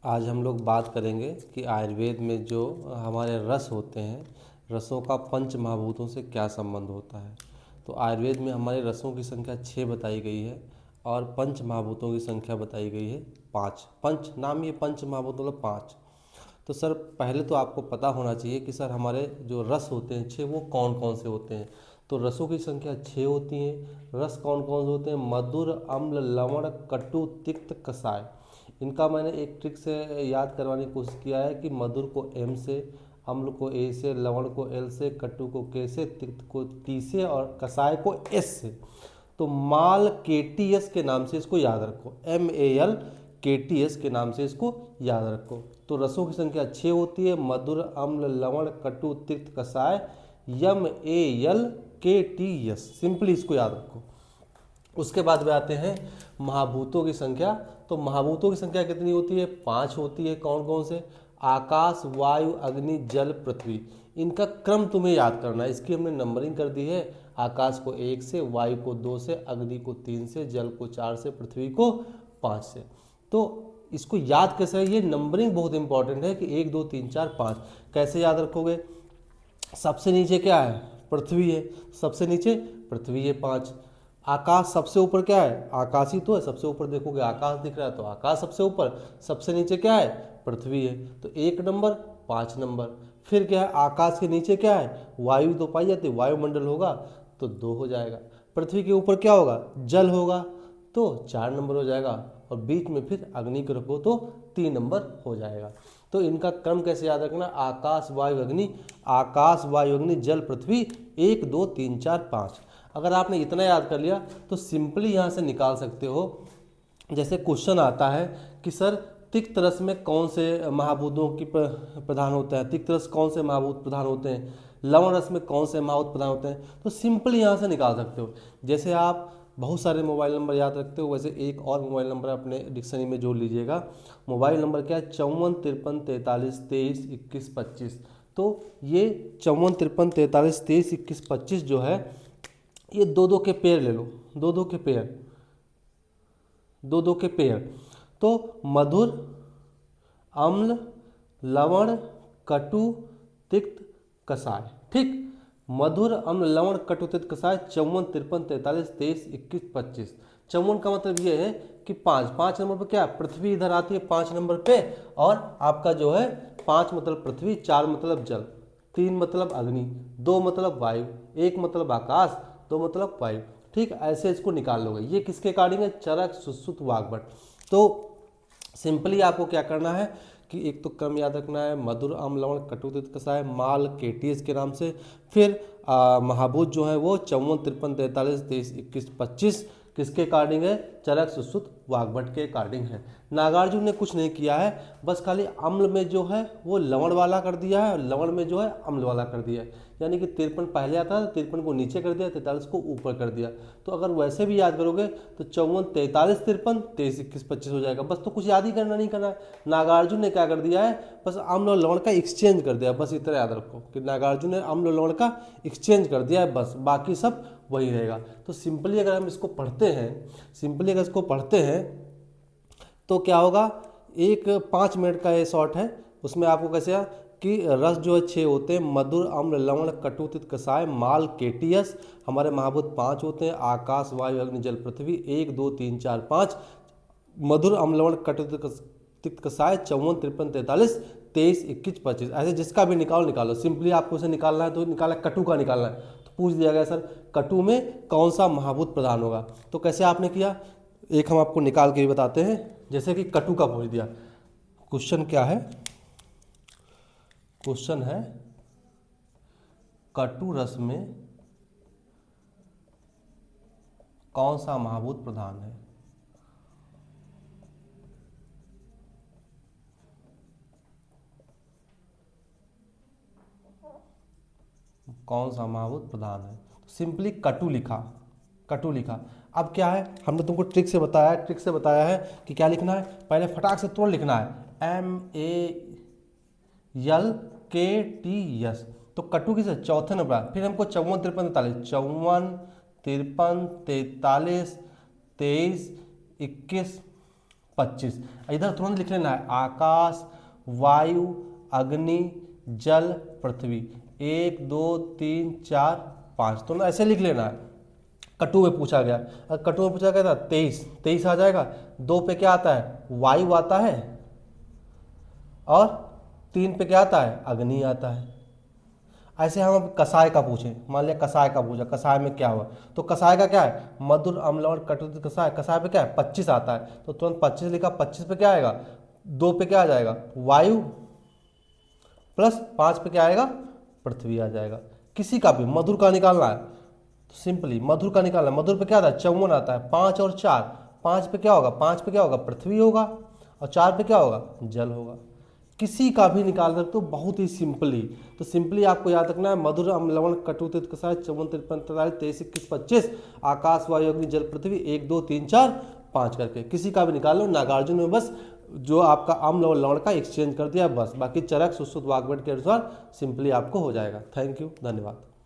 आज हम लोग बात करेंगे कि आयुर्वेद में जो हमारे रस होते हैं, रसों का पंच महाभूतों से क्या संबंध होता है। तो आयुर्वेद में हमारे रसों की संख्या 6 बताई गई है और पंच महाभूतों की संख्या बताई गई है 5। पंच नाम ये पंच महाभूतों मतलब 5। तो सर पहले तो आपको पता होना चाहिए कि सर हमारे जो रस होते हैं 6 वो कौन कौन से होते हैं। तो रसों की संख्या 6 होती हैं। रस कौन कौन से होते हैं? मधुर, अम्ल, लवण, कटु, तिक्त, कसाय। इनका मैंने एक ट्रिक से याद करवाने की कोशिश किया है कि मधुर को एम से, अम्ल को ए से, लवण को एल से, कटु को के से, तिक्त को टी से और कसाय को एस से। तो माल केटीएस के नाम से इसको याद रखो, MAL केटीएस के नाम से इसको याद रखो। तो रसों की संख्या 6 होती है, मधुर, अम्ल, लवण, कटु, तिक्त, कसाय, MAL KTS। सिंपली इसको याद रखो। उसके बाद में आते हैं महाभूतों की संख्या। तो महाभूतों की संख्या कितनी होती है? 5 होती है। कौन कौन से? आकाश, वायु, अग्नि, जल, पृथ्वी। इनका क्रम तुम्हें याद करना है, इसकी हमने नंबरिंग कर दी है। आकाश को 1 से, वायु को 2 से, अग्नि को 3 से, जल को 4 से, पृथ्वी को 5 से। तो इसको याद कैसे है? ये नंबरिंग बहुत इंपॉर्टेंट है कि 1 2 3 4 5 कैसे याद रखोगे? सबसे नीचे क्या है? पृथ्वी है। सबसे नीचे पृथ्वी है 5। आकाश सबसे ऊपर क्या है? आकाश ही तो है। सबसे ऊपर देखोगे आकाश दिख रहा है तो आकाश सबसे ऊपर। सबसे नीचे क्या है? पृथ्वी है। तो 1 नंबर, 5 नंबर। फिर क्या है? आकाश के नीचे क्या है? वायु तो पाई जाती है, वायुमंडल होगा तो 2 हो जाएगा। पृथ्वी के ऊपर क्या होगा? जल होगा तो 4 नंबर हो जाएगा। और बीच में फिर अग्नि को रखो तो 3 नंबर हो जाएगा। तो इनका क्रम कैसे याद रखना? आकाश वायु अग्नि, आकाश वायु अग्नि जल पृथ्वी, 1 2 3 4 5। अगर आपने इतना याद कर लिया तो सिंपली यहाँ से निकाल सकते हो। जैसे क्वेश्चन आता है कि सर तिक्त रस में कौन से महाभूतों की प्रधान होता है, तिक्त रस कौन से महाभूत प्रधान होते हैं, लवण रस में कौन से महाभूत प्रधान होते हैं, तो सिंपली यहाँ से निकाल सकते हो। जैसे आप बहुत सारे मोबाइल नंबर याद रखते हो, वैसे एक और मोबाइल नंबर अपने डिक्शनरी में जोड़ लीजिएगा। मोबाइल नंबर क्या है? 54 53 43 23 21 25। तो ये 54 53 43 23 21 25 जो है, ये दो दो के पेयर ले लो, दो दो के पेयर, दो दो के पेयर। तो मधुर, अम्ल, लवण, कटु, तिक्त, कसाय। ठीक, मधुर, अम्ल, लवण, कटु, तिक्त, कसाय 54 53 43 23 21 25। 54 का मतलब ये है कि 5 नंबर पर क्या? पृथ्वी इधर आती है 5 नंबर पे। और आपका जो है 5 मतलब पृथ्वी, 4 मतलब जल, 3 मतलब अग्नि, 2 मतलब वायु, 1 मतलब आकाश, 2 मतलब वायु। ठीक, ऐसे इसको निकाल लोगे। ये किसके अकॉर्डिंग है? चरक, सुश्रुत, वाग्भट। तो सिंपली आपको क्या करना है कि एक तो क्रम याद रखना है, मधुर, अम्ल, लवण, कटु, तिक्त, कसाय, माल केटीएस के नाम से। फिर महाभूत जो है वो 54 53 43 23 21 25 किसके अकॉर्डिंग है? चरक, सुश्रुत, वाग्भट के अकॉर्डिंग है। नागार्जुन ने कुछ नहीं किया है, बस खाली अम्ल में जो है वो लवण वाला कर दिया है और लवण में जो है अम्ल वाला कर दिया है। यानी कि 53 पहले आता था, 53 को नीचे कर दिया, 43 को ऊपर कर दिया। तो अगर वैसे भी याद करोगे तो 54 43 53 23 21 25 हो जाएगा। बस तो कुछ याद ही करना नहीं करना है। नागार्जुन ने क्या कर दिया है? बस अम्ल और लवण का एक्सचेंज कर दिया। बस इतना याद रखो कि नागार्जुन ने अम्ल और लवण का एक्सचेंज कर दिया है, बस बाकी सब वही रहेगा। तो सिंपली अगर हम इसको पढ़ते हैं, सिंपली अगर इसको पढ़ते हैं तो क्या होगा? एक 5 मिनट का ये शॉर्ट है, उसमें आपको कैसे कि रस जो है 6 होते हैं, मधुर, अम्ल, लवण, कटु, तिक्त, कसाय, माल केटीएस। हमारे महाभूत 5 होते हैं, आकाश वायु अग्नि जल पृथ्वी, 1 2 3 4 5। मधुर, अम्ल, लवण, कटु, तिक्त, कसाय 54 53 43 23 21 25। ऐसे जिसका भी निकालो। सिंपली आपको इसे निकालना है तो निकाला, कटु का निकालना है तो पूछ दिया गया सर कटु में कौन सा महाभूत प्रधान होगा। तो कैसे आपने किया, एक हम आपको निकाल के भी बताते हैं। जैसे कि कटु का पूछ दिया, क्वेश्चन क्या है? क्वेश्चन है कटु रस में कौन सा महाभूत प्रधान है। कौन सा महाभूत प्रधान है? तो सिंपली कटु लिखा, कटु लिखा। अब क्या है, हमने तुमको ट्रिक से बताया है, ट्रिक से बताया है कि क्या लिखना है। पहले फटाक से तुरंत लिखना है MALKTS। तो कटु किसे? चौथे नंबर। फिर हमको 54 53 43, 54 53 43 23 21 25। इधर तुरंत लिख लेना है आकाश, वायु, अग्नि, जल, पृथ्वी। 1 2 3 4 5, तो ना ऐसे लिख लेना है। कटु में पूछा गया, अगर कटु में पूछा गया था 23 आ जाएगा। 2 पे क्या आता है, वायु आता है, और 3 पे क्या आता है, अग्नि आता है। ऐसे हम कसाय का पूछें, मान लिया कसाय का पूछा, कसाय में क्या हुआ, तो कसाय का क्या है, मधुर, अम्ल और कटु कसाय। कसाय पे क्या है, 25 आता है, तो तुरंत 25 लिखा। 25 पे क्या आएगा, 2 पे क्या आ जाएगा, वायु, प्लस 5 पे क्या आएगा, पृथ्वी आ जाएगा। किसी का भी मधुर का निकालना है तो सिंपली मधुर का निकालना है। मधुर पे क्या आता है, 54 आता है। 5 और 4, 5 पे क्या होगा, 5 पे क्या होगा, पृथ्वी होगा, और 4 पे क्या होगा, जल होगा। किसी का भी निकाल सकते हो बहुत ही सिंपली। तो सिंपली आपको याद रखना है मधुर, अम्ल, लवण, कटु, तिक्त, कसाय, 54 53 43 23 21 25, आकाश, वायु, अग्नि, जल, पृथ्वी, 1 2 3 4 5 करके किसी का भी निकाल लो। नागार्जुन में बस जो आपका अम्ल और लवण का एक्सचेंज कर दिया बस, बाकी चरक, सुश्रुत, वाग्भट के अनुसार सिंपली आपको हो जाएगा। थैंक यू, धन्यवाद।